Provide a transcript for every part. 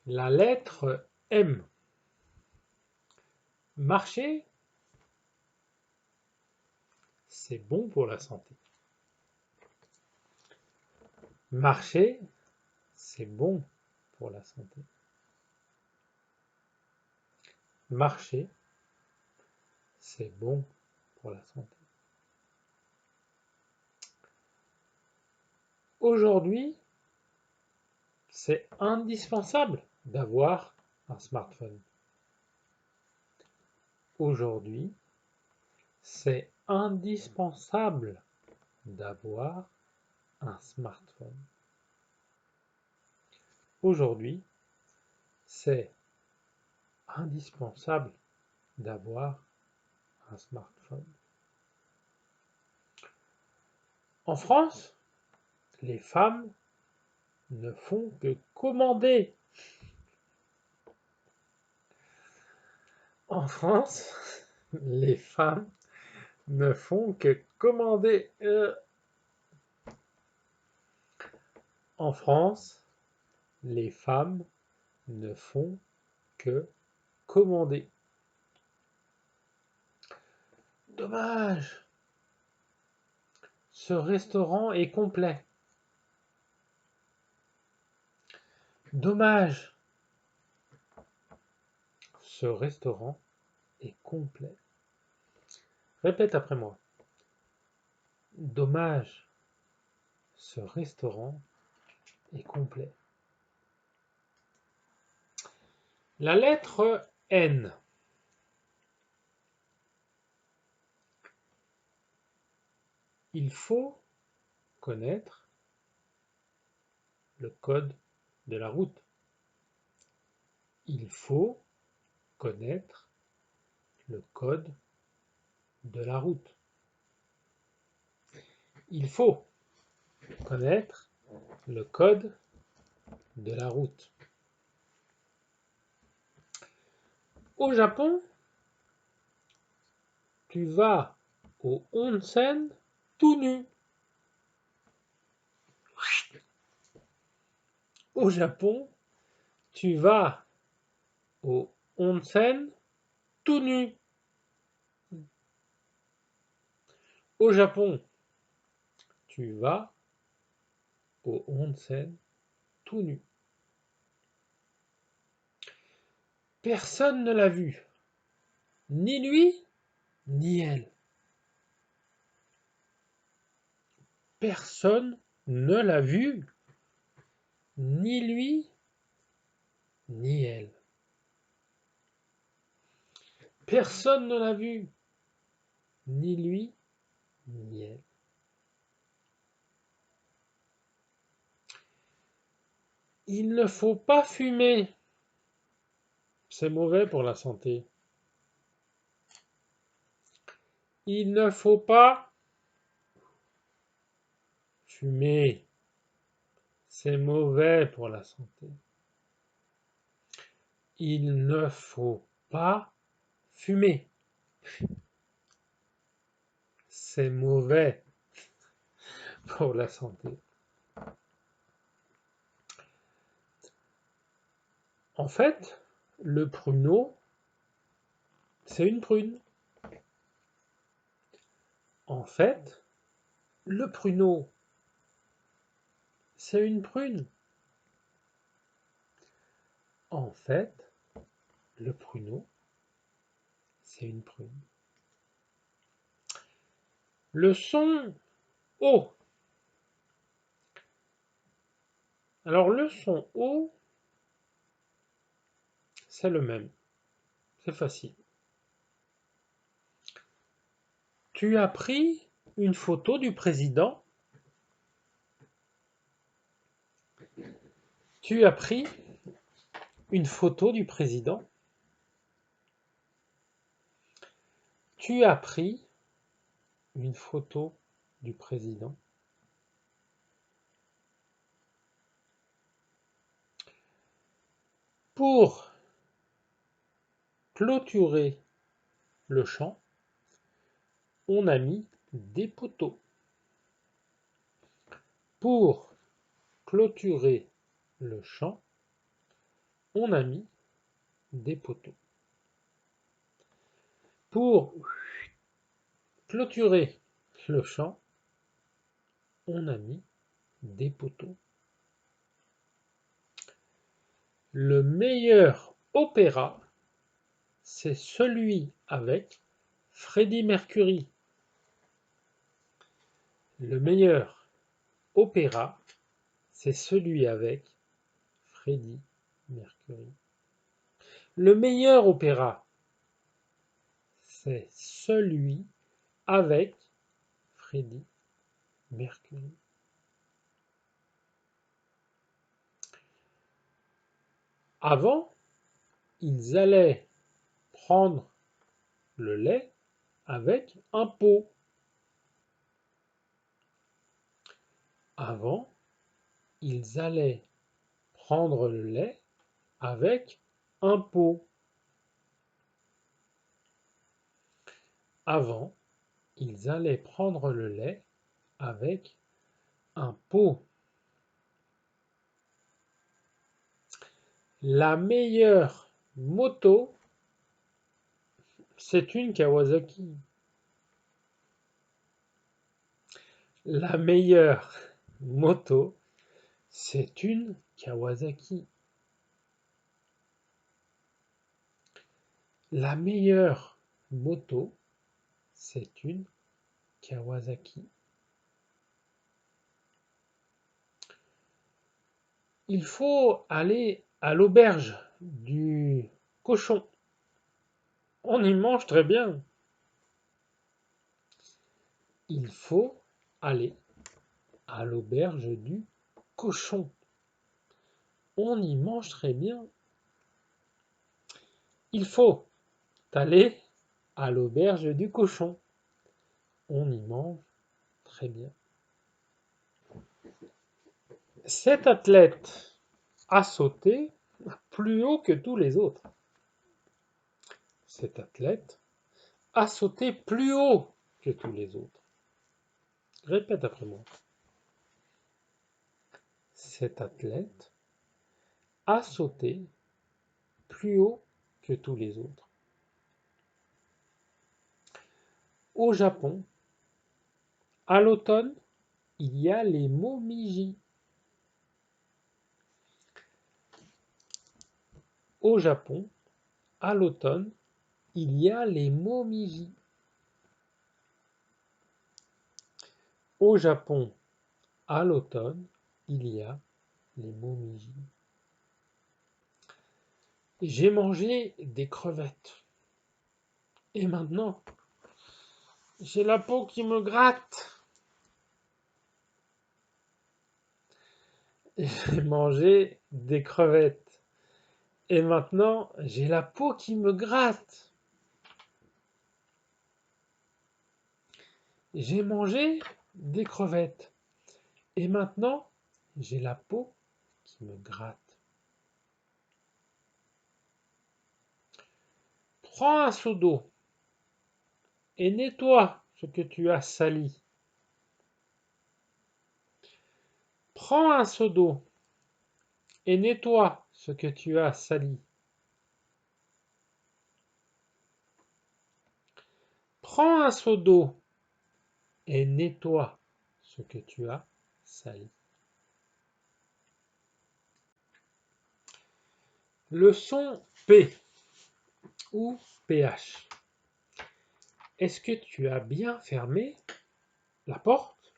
La lettre M. Marcher, c'est bon pour la santé. Marcher, c'est bon pour la santé. Marcher, c'est bon pour la santé. Aujourd'hui, c'est indispensable d'avoir un smartphone. Aujourd'hui, c'est indispensable d'avoir un smartphone. Aujourd'hui, c'est indispensable d'avoir un smartphone. En France, les femmes ne font que commander. En France, les femmes ne font que commander. En France, les femmes ne font que commander. Dommage, ce restaurant est complet. Dommage, ce restaurant est complet. Répète après moi. Dommage, ce restaurant est complet. La lettre N. Il faut connaître le code de la route. Il faut connaître le code de la route. Il faut connaître le code de la route. Au Japon, tu vas au onsen tout nu. Au Japon, tu vas au onsen tout nu. Au Japon, tu vas au onsen tout nu. Personne ne l'a vu, ni lui, ni elle. Personne ne l'a vu, ni lui, ni elle. Personne ne l'a vu, ni lui, ni elle. Il ne faut pas fumer. C'est mauvais pour la santé. Il ne faut pas fumer. C'est mauvais pour la santé. Il ne faut pas fumer. C'est mauvais pour la santé. En fait, le pruneau, c'est une prune. En fait, le pruneau, c'est une prune. En fait, le pruneau, c'est une prune. Le son O. Alors le son O, c'est le même. C'est facile. Tu as pris une photo du président. Tu as pris une photo du président. Tu as pris une photo du président. Pour clôturer le champ, on a mis des poteaux. Pour clôturer le champ, on a mis des poteaux. Pour clôturer le chant, on a mis des poteaux. Le meilleur opéra, c'est celui avec Freddie Mercury. Le meilleur opéra, c'est celui avec Freddie Mercury. Le meilleur opéra, c'est celui avec Freddie Mercury. Avant, ils allaient prendre le lait avec un pot. Avant, ils allaient prendre le lait avec un pot. Avant, ils allaient prendre le lait avec un pot. La meilleure moto, c'est une Kawasaki. La meilleure moto, c'est une Kawasaki. La meilleure moto, c'est une Kawasaki. Il faut aller à l'auberge du cochon. On y mange très bien. Il faut aller à l'auberge du cochon. On y mange très bien. Il faut aller à l'auberge du cochon. On y mange très bien. Cet athlète a sauté plus haut que tous les autres. Cet athlète a sauté plus haut que tous les autres. Répète après moi. Cet athlète a sauté plus haut que tous les autres. Au Japon, à l'automne, il y a les momiji. Au Japon, à l'automne, il y a les momiji. Au Japon, à l'automne, il y a les momiji. J'ai mangé des crevettes. Et maintenant, j'ai la peau qui me gratte. J'ai mangé des crevettes. Et maintenant, j'ai la peau qui me gratte. J'ai mangé des crevettes. Et maintenant, j'ai la peau qui me gratte. Prends un seau d'eau et nettoie ce que tu as sali. Prends un seau d'eau et nettoie ce que tu as sali. Prends un seau d'eau et nettoie ce que tu as sali. Leçon P ou PH. Est-ce que tu as bien fermé la porte?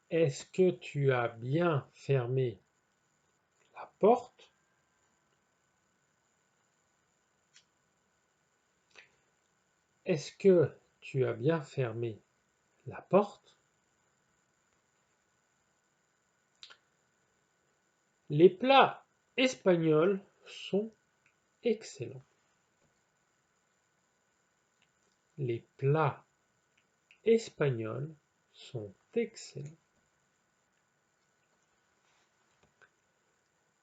Est-ce que tu as bien fermé la porte? Est-ce que tu as bien fermé la porte? Les plats espagnols sont excellents. Les plats espagnols sont excellents.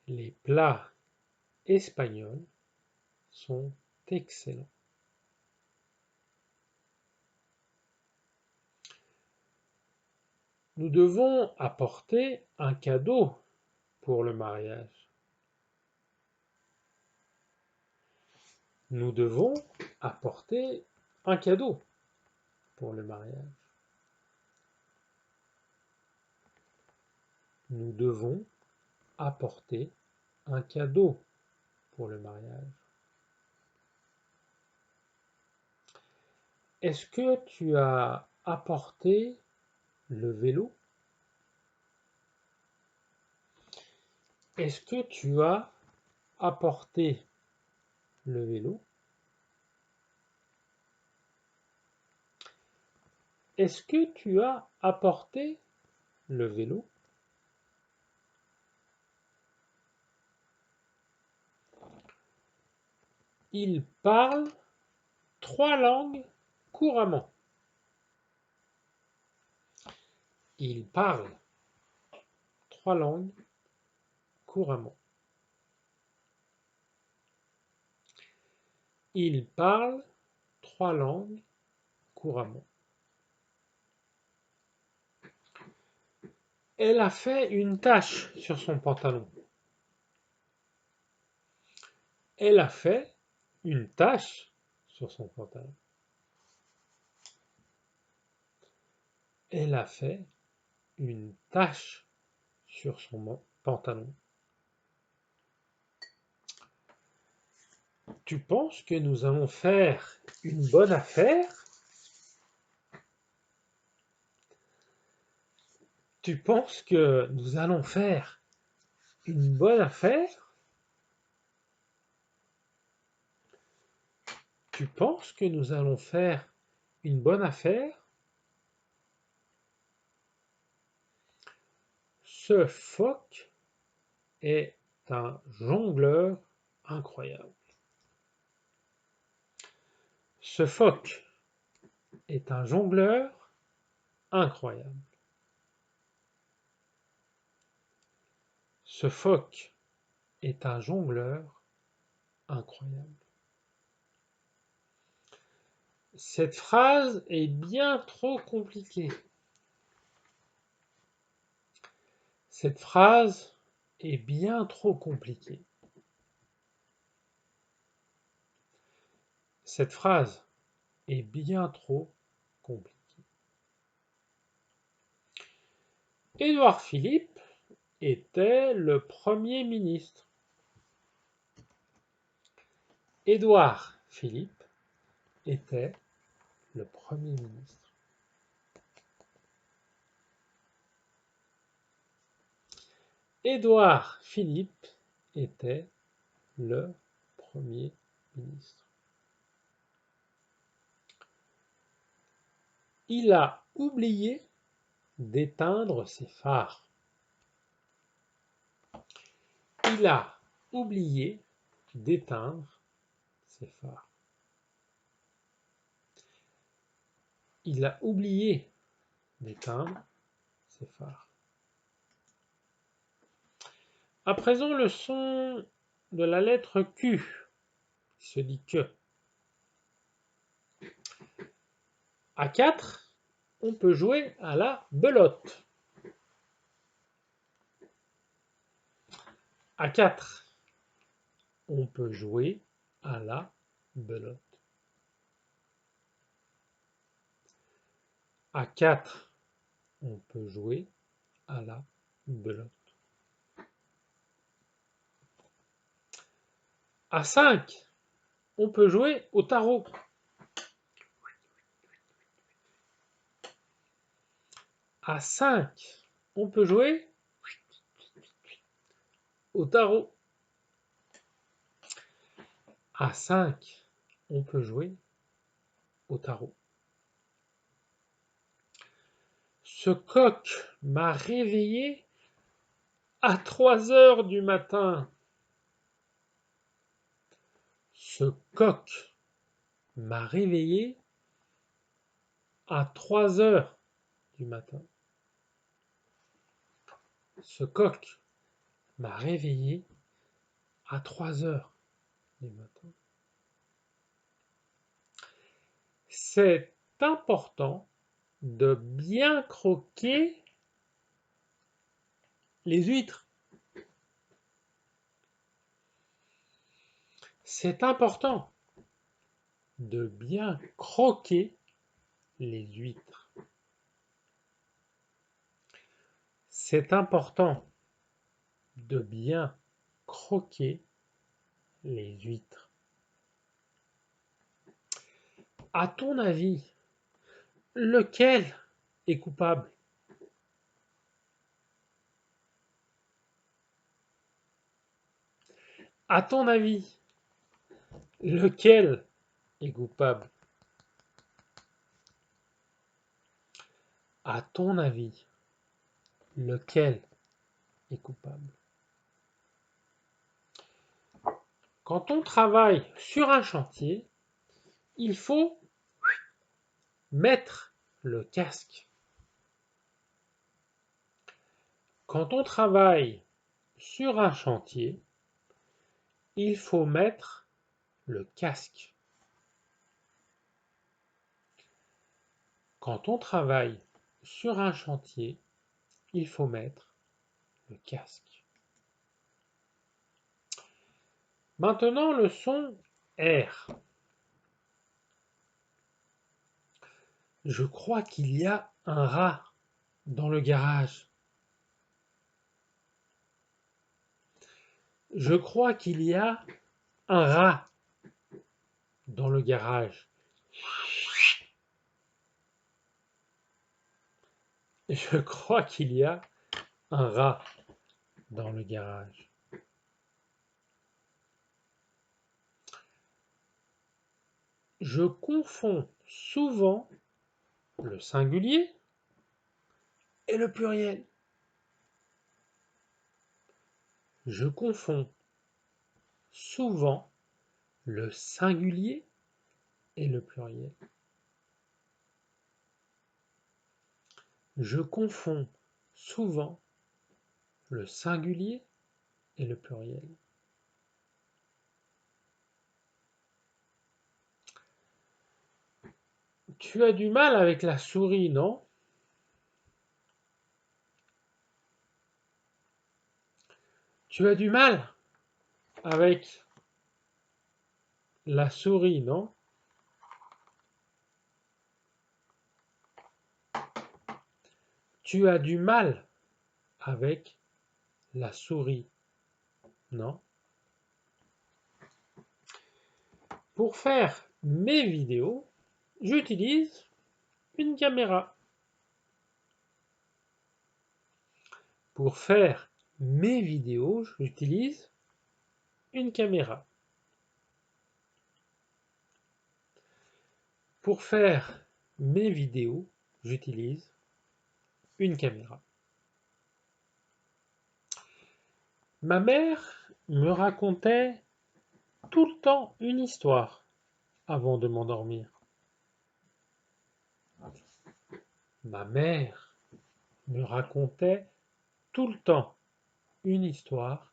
Les plats espagnols sont excellents. Nous devons apporter un cadeau pour le mariage. Nous devons apporter un cadeau pour le mariage. Nous devons apporter un cadeau pour le mariage. Est-ce que tu as apporté le vélo? Est-ce que tu as apporté le vélo? Est-ce que tu as apporté le vélo? Il parle 3 langues couramment. Il parle 3 langues couramment. Il parle 3 langues couramment. Elle a fait une tache sur son pantalon. Elle a fait une tache sur son pantalon. Elle a fait une tache sur son pantalon. Tu penses que nous allons faire une bonne affaire? Tu penses que nous allons faire une bonne affaire? Tu penses que nous allons faire une bonne affaire? Ce phoque est un jongleur incroyable. Ce phoque est un jongleur incroyable. Ce phoque est un jongleur incroyable. Cette phrase est bien trop compliquée. Cette phrase est bien trop compliquée. Cette phrase est bien trop compliquée. Édouard Philippe était le Premier ministre. Édouard Philippe était le Premier ministre. Édouard Philippe était le Premier ministre. Il a oublié d'éteindre ses phares. Il a oublié d'éteindre ses phares. Il a oublié d'éteindre ses phares. À présent, le son de la lettre Q qui se dit que. À 4, on peut jouer à la belote. À 4, on peut jouer à la belote. À 4, on peut jouer à la belote. À 5, on peut jouer au tarot. À 5, on peut jouer au tarot. À 5, on peut jouer au tarot. Ce coq m'a réveillé à 3 heures du matin. Ce coq m'a réveillé à 3 heures du matin. Ce coq m'a réveillé à 3 heures du matin. C'est important de bien croquer les huîtres. C'est important de bien croquer les huîtres. C'est important de bien croquer les huîtres. À ton avis, lequel est coupable? À ton avis, lequel est coupable? À ton avis, lequel est coupable? Quand on travaille sur un chantier, il faut mettre le casque. Quand on travaille sur un chantier, il faut mettre le casque. Quand on travaille sur un chantier, il faut mettre le casque. Maintenant, le son R. Je crois qu'il y a un rat dans le garage. Je crois qu'il y a un rat dans le garage. Je crois qu'il y a un rat dans le garage. Je confonds souvent le singulier et le pluriel. Je confonds souvent le singulier et le pluriel. Je confonds souvent le singulier et le pluriel. Tu as du mal avec la souris, non? Tu as du mal avec la souris, non? Tu as du mal avec la souris, non? Pour faire mes vidéos, j'utilise une caméra. Pour faire mes vidéos, j'utilise une caméra. Pour faire mes vidéos, j'utilise une caméra. Ma mère me racontait tout le temps une histoire avant de m'endormir. Ma mère me racontait tout le temps une histoire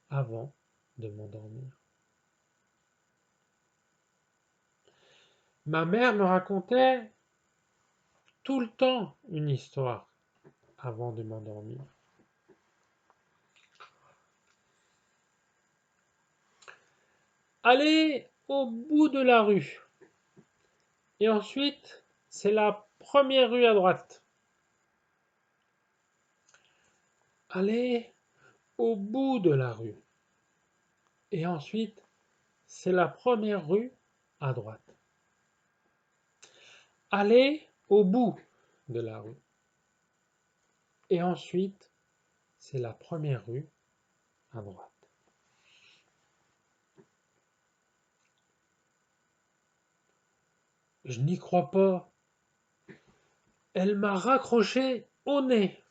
avant de m'endormir. Ma mère me racontait tout le temps une histoire avant de m'endormir. Allez au bout de la rue. Et ensuite, c'est la première rue à droite. Allez au bout de la rue. Et ensuite, c'est la première rue à droite. Allez au bout de la rue. Et ensuite, c'est la première rue à droite. Je n'y crois pas. Elle m'a raccroché au nez.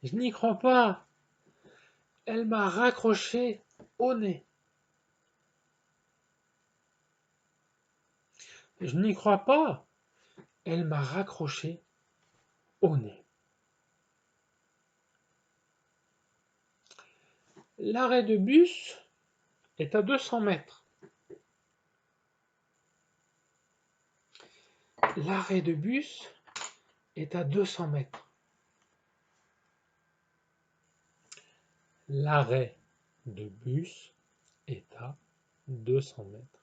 Je n'y crois pas. Elle m'a raccroché au nez. Je n'y crois pas. Elle m'a raccroché au nez. L'arrêt de bus est à 200 mètres. L'arrêt de bus est à 200 mètres. L'arrêt de bus est à 200 mètres.